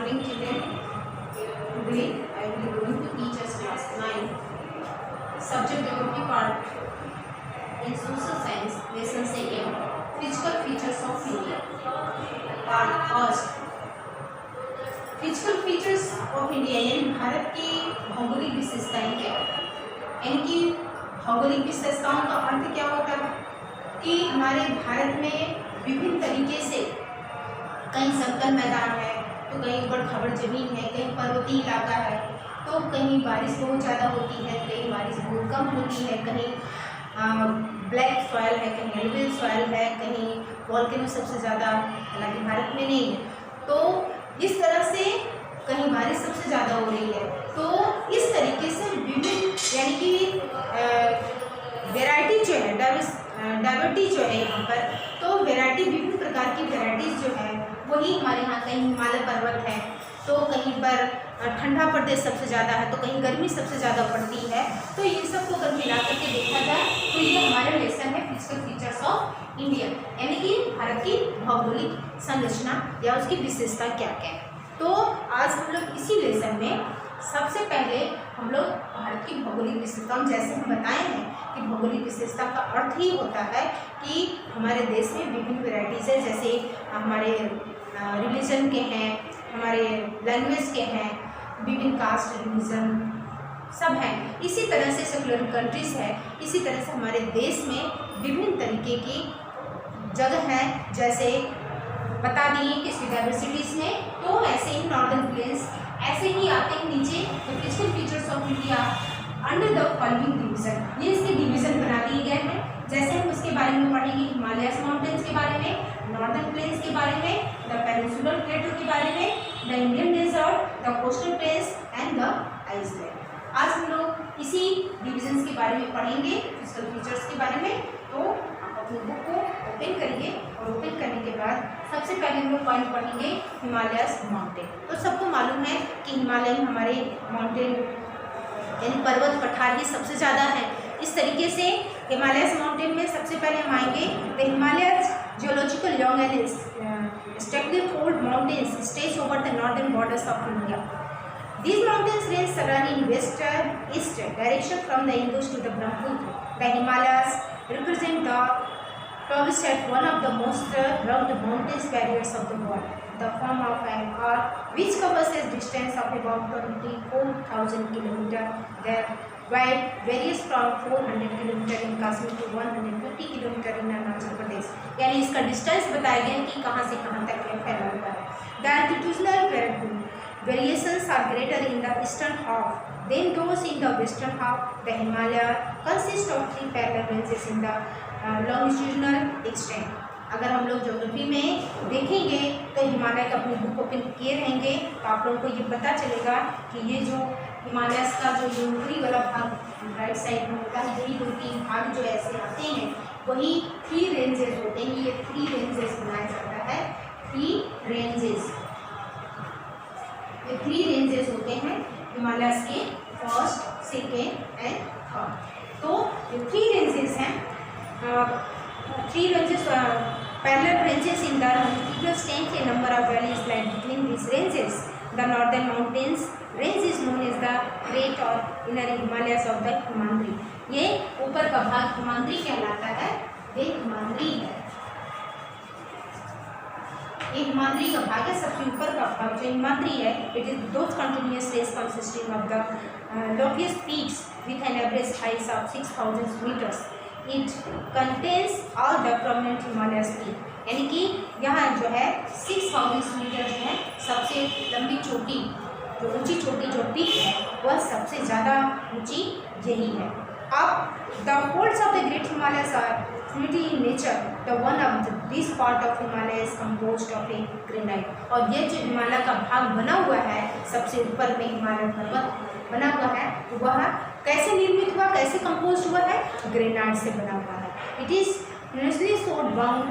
morning children. Today I will going to teach us class 9 subject geography part in social science lesson 2 physical features of India. Part first physical features of India यानी भारत की भौगोलिक विशेषताएं क्या है। इनकी भौगोलिक विशेषताओं का अर्थ क्या होता है कि हमारे भारत में विभिन्न तरीके से कहीं समतल मैदान है तो कहीं ऊबड़ खाबड़ जमीन है, कहीं पर्वतीय इलाका है तो कहीं बारिश बहुत ज़्यादा होती है, कहीं बारिश बहुत कम होती है, कहीं ब्लैक सॉइल है, कहीं एलुवियल सॉइल है, कहीं वॉल्केनो सबसे ज़्यादा, हालांकि भारत में नहीं है। तो इस तरह से कहीं बारिश सबसे ज़्यादा हो रही है। तो इस तरीके से विभिन्न यानी कि वैरायटी जो है डाइवर्टी जो है यहाँ पर, तो वैरायटी विभिन्न प्रकार की वैरायटीज़ जो है वही हमारे यहाँ कहीं हिमालय पर्वत है तो कहीं पर ठंडा प्रदेश सबसे ज़्यादा है तो कहीं गर्मी सबसे ज़्यादा पड़ती है। तो इन सबको अगर मिला करके देखा जाए तो ये हमारा लेसन है फिजिकल फीचर्स ऑफ इंडिया यानी कि भारत की भौगोलिक संरचना या उसकी विशेषता क्या क्या है। तो आज हम लोग इसी लेसन में सबसे पहले हम लोग भारत की भौगोलिक विशेषताओं, जैसे हम बताए हैं कि भौगोलिक विशेषता का अर्थ ही होता है कि हमारे देश में विभिन्न वेराइटीज़ है, जैसे हमारे रिलीजन के हैं, हमारे लैंग्वेज के हैं, विभिन्न कास्ट रिलीजन सब हैं। इसी तरह से सेकुलर कंट्रीज़ है, इसी तरह से हमारे देश में विभिन्न तरीके की जगह है, जैसे बता दिए किसी डाइवर्सिटीज़ में। तो ऐसे ही नॉर्दर्न प्लेन्स ऐसे ही आते हैं नीचे। तो physical features of India under the following division, ये इसके डिवीजन बना दिए गए हैं। जैसे हम उसके बारे में पढ़ेंगे हिमालयस माउंटेन्स के बारे में, नॉर्दर्न प्लेन्स के बारे में, द पेनिनसुलर प्लेटो के बारे में, the Indian desert, the coastal plains and the island. आज हम लोग इसी डिविजन्स के बारे में पढ़ेंगे, फिजिकल फीचर्स के बारे में। तो आप अपनी बुक को ओपन करिए और ओपन करने के बाद सबसे पहले हम लोग पॉइंट पढ़ेंगे हिमालयस माउंटेन। तो सबको मालूम है कि हिमालय में हमारे माउंटेन यानी पर्वत पठार ही सबसे ज़्यादा है। इस तरीके से हिमालयस माउंटेन में सबसे पहले हम आएंगे the Himalayas geological long and steeply fold mountains stage over the northern borders of India. These mountains range run in west-east direction from the Indus to the Brahmaputra. The Himalayas represent the tallest at one of the most rugged mountain barriers of the world. The form of an arc which covers a distance of about 24,000 km. Their width varies from 400 km in Kashmir to 150 km in Arunachal Pradesh. यानी इसका distance बताया गया कि कहाँ से कहाँ तक यह फैला हुआ है। The altitudinal variations are greater in the eastern half than those in the western half. The Himalaya consists of 3 parallel ranges in the longitudinal extent. अगर हम लोग ज्योग्राफी में देखेंगे तो हिमालय का अपनी बुक ओपन किए रहेंगे तो आप लोगों को ये पता चलेगा कि ये जो हिमालय का जो ऊपरी वाला भाग राइट साइड में होता है, यही 2-3 भाग जो ऐसे आते हैं वही 3 रेंजेस होते हैं। ये 3 रेंजेस बनाया जाता है, 3 रेंजेस। ये 3 रेंजेस होते हैं हिमालय के, फर्स्ट, सेकेंड एंड थर्ड। तो ये 3 रेंजेस हैं, 3 ranges parallel ranges in the longitudinal extent. A number of valleys lie between these ranges. The northern mountains range is known as the Great or Inner Himalayas of the Himadri. ये ऊपर का भाग हिमाद्री कहलाता है, ये हिमाद्री है, ये हिमाद्री का भाग है। सबसे ऊपर का भाग जो हिमाद्री है, it is those continuous ranges consisting of the loftiest peaks with an average height of 6,000 meters. It contains all the prominent Himalayas peak. यानी कि यहाँ जो है 6,000 मीटर जो है सबसे लंबी चोटी, जो ऊंची चोटी जो पीक है वह सबसे ज़्यादा ऊंची यही है। अब the folds of the Great Himalayas are fluidity in nature. The one of this part of Himalaya is composed of a granite. और ये जो हिमालय का भाग बना हुआ है, सबसे ऊपर में हिमालय पर्वत बना हुआ है, वह कैसे निर्मित हुआ, कैसे कंपोज हुआ है? ग्रेनाइट से बना हुआ है। इट इज यूनिवर्सली सोड bound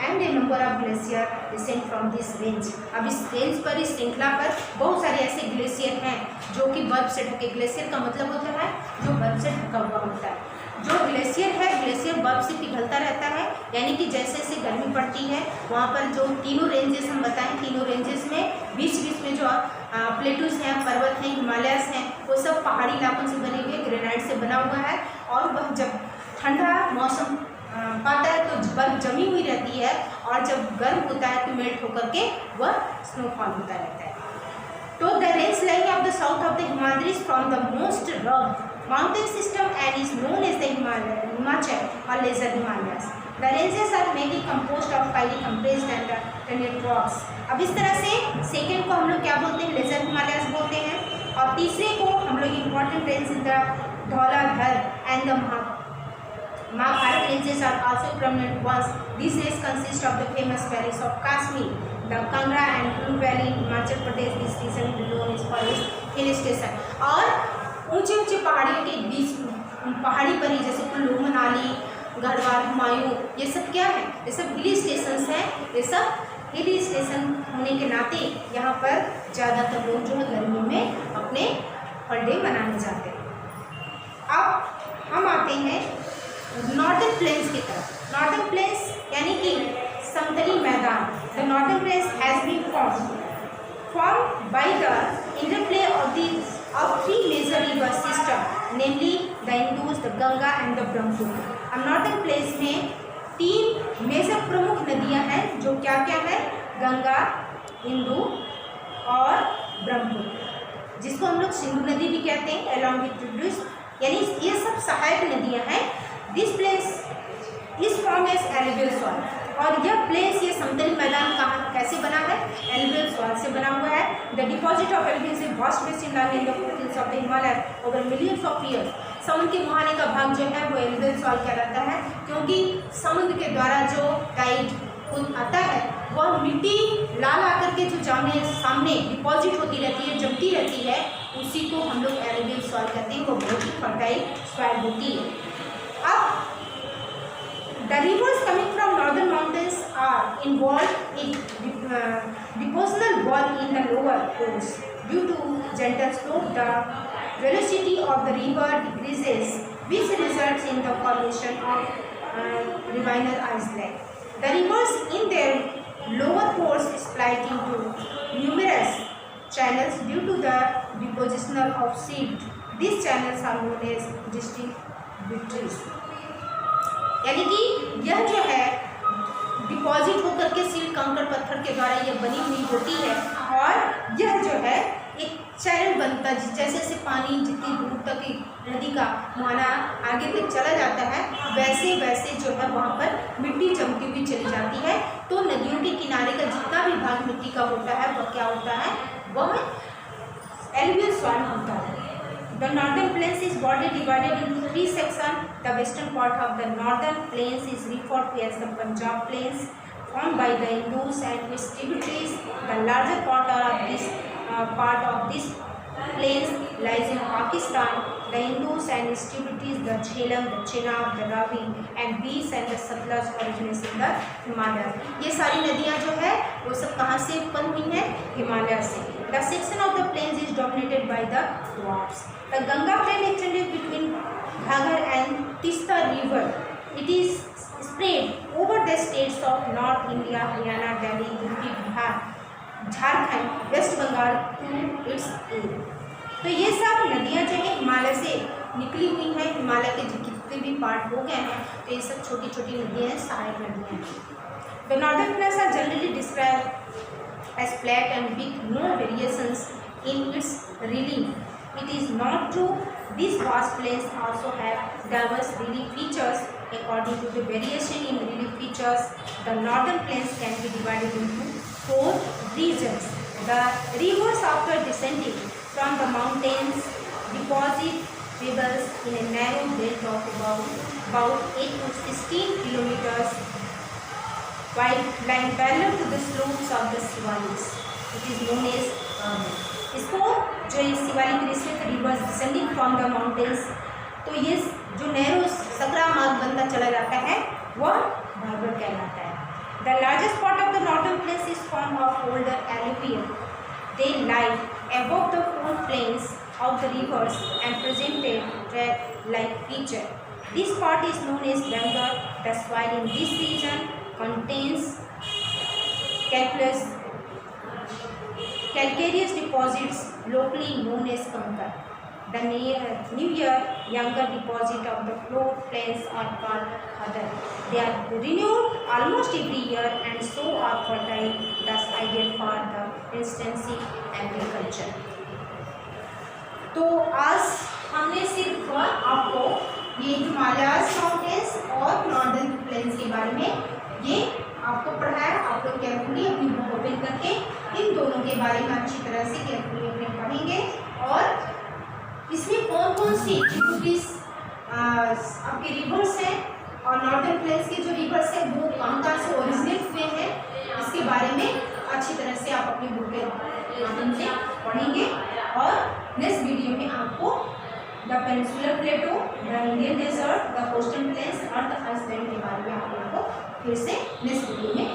and A number of glacier descend from this range. अब इस रेंज पर, इस श्रृंखला पर बहुत सारे ऐसे ग्लेशियर हैं जो कि बर्फ से ढके। ग्लेशियर का मतलब होता है जो बर्फ से ढका हुआ होता है। जो ग्लेशियर है, ग्लेशियर बर्फ से पिघलता रहता है, यानी कि जैसे जैसे गर्मी पड़ती है वहाँ पर जो तीनों रेंजेस हम बताएं, तीनों रेंजेस में बीच बीच में जो प्लेटूज हैं, पर्वत हैं, हिमालयस हैं, वो सब पहाड़ी इलाकों से बने हुए ग्रेनाइट से बना हुआ है। और वह जब ठंडा मौसम पाता है तो बर्फ जमी हुई रहती है, और जब गर्म होता है तो मेल्ट होकर के वह स्नोफॉल होता रहता है। तो the range line of the south of the Himalayas from the most rough mountain system and is known as the Himachal or lesser Himalayas. The ranges are mainly composed of highly compressed and granite rocks. अब इस तरह से second को हम लोग क्या बोलते हैं, लेजर हिमालयस बोलते हैं, और तीसरे को हम लोग important range in the Dhauladhar and the Mahabharat ranges are also prominent ones. These ranges consist of the famous valleys of Kashmir, the Kangra and Kullu Valley in Himachal Pradesh. This region is known as for its hill station. और ऊंचे ऊंचे पहाड़ियों के बीच पहाड़ी पर ही जैसे कुल्लू, मनाली, गढ़वाल, हुमायूं, ये सब क्या है, ये सब हिल स्टेशन हैं। ये सब हिल स्टेशन होने के नाते यहाँ पर ज़्यादातर लोग जो है गर्मी में अपने हॉलीडे मनाने जाते हैं। अब हम आते हैं नॉर्दर्न प्लेन्स की तरफ। नॉर्दर्न प्लेन्स यानी कि समतली मैदान। The northern plains has been form by the interplay of three major river system, namely the Indus, the Ganga and the Brahmaputra. अब नॉर्दर्न प्लेन्स में तीन मेजर प्रमुख नदियां हैं, जो क्या क्या है, गंगा, इंदु और ब्रह्मपुत्र, जिसको हम लोग सिंधु नदी भी कहते हैं, अलॉन्ग विद, यानी ये सब सहायक नदियां हैं। This place is form as alluvial soil, और यह प्लेस, ये समतल मैदान कहाँ कैसे बना है, एलुवियल सॉइल से बना हुआ है। द डिपॉजिट ऑफ एलुवियल से vast basin line in the foothills of the Himalaya over millions of years. समुद्र के मुहाने का भाग जो है वो एलुवियल सॉइल कहलाता है, क्योंकि समुद्र के द्वारा जो टाइड आता है वह मिट्टी ला कर के जो सामने डिपॉजिट होती रहती है, जमती रहती है, उसी को हम लोग एलुवियल सॉइल कहते हैं। वो बहुत ही फर्टाइल सॉइल होती है। अब the rivers coming from northern mountains are involved in depositional work in the lower course. Due to gentle slope, the velocity of the river decreases, which results in the formation of riverine islands. The rivers in their lower course split into numerous channels due to the depositional of silt. These channels are known as distributaries. यानी कि यह जो है deposit होकर के seal, कंकड़, पत्थर के द्वारा यह बनी हुई होती है, और यह जो है एक चैनल बनता है। जैसे जैसे पानी जितनी दूर तक नदी का मुहाना आगे तक चला जाता है, वैसे वैसे जो है वहाँ पर मिट्टी जमती हुई चली जाती है। तो नदियों के किनारे का जितना भी भाग मिट्टी का होता है वह क्या होता है, वह एलुवियल सॉइल होता है। The northern plains is broadly divided into three sections. The western part of the northern plains is referred to as the Punjab plains, formed by the Indus and its tributaries. The larger part of this plains lies in Pakistan. The Indus and its tributaries, the Jhelum, the Chenab, the Ravi, and Beas and the Satluj originates in the Himalayas. ये सारी नदियाँ जो है वो सब कहाँ से उत्पन्न हुई हैं, हिमालय से। The section of the plains is dominated by the dwarfs. The Ganga plain extended between Ghaggar and Tista river. It is spread over the states of North India, Haryana, Delhi, UP, Bihar, Jharkhand, West Bengal to its end. तो ये सब नदियाँ जो है हिमालय से निकली हुई हैं। हिमालय के जितने भी पार्ट हो गए हैं तो ये सब छोटी छोटी नदियाँ हैं, सहायक नदियाँ हैं। The northern plains are generally described as flat and with no variations in its relief. It is not true. These vast plains also have diverse relief features. According to the variation in relief features, the northern plains can be divided into 4 regions. The rivers, after descending from the mountains, deposit rivers in a narrow belt of about 8 to 16 kilometers, while lying parallel to the slopes of the Siwalis. It is known as इसको जो ये Shivalik risk reverse descending from the mountains, तो ये जो narrow Sakra मार्ग बनता चला जाता है वह भाबर कहलाता है। The largest part of the northern plains is form of older alluvial. They lie above the four plains of the rivers and presented track like feature. This part is known as Ganga. The soil in this region contains calcareous calcareous deposits locally known as Kankar. The newer, younger deposit of the float plains are called Khadar. They are renewed almost every year and so are fertile, thus ideal for the intensive agriculture. तो आज हमने सिर्फ आपको ये Himalayas mountains और northern plains के बारे में ये आपको पढ़ाया। आप लोग केयरफुली अपनी बुक ओपन करके इन दोनों के बारे में अच्छी तरह से केयरफुली अपने पढ़ेंगे और इसमें कौन कौन सी ट्रिब्यूटरीज आपके रिवर्स हैं और नॉर्दर्न प्लेन्स के जो रिवर्स हैं वो कहाँ से ओरिजिनेट हुए हैं, इसके बारे में अच्छी तरह से आप अपनी बुक के माध्यम से पढ़ेंगे। और नेक्स्ट वीडियो में आपको the peninsular plateau, the Indian desert, the coastal plains और द आइसलैंड के बारे में आप लोगों को फिर से नेक्स्ट वीडियो में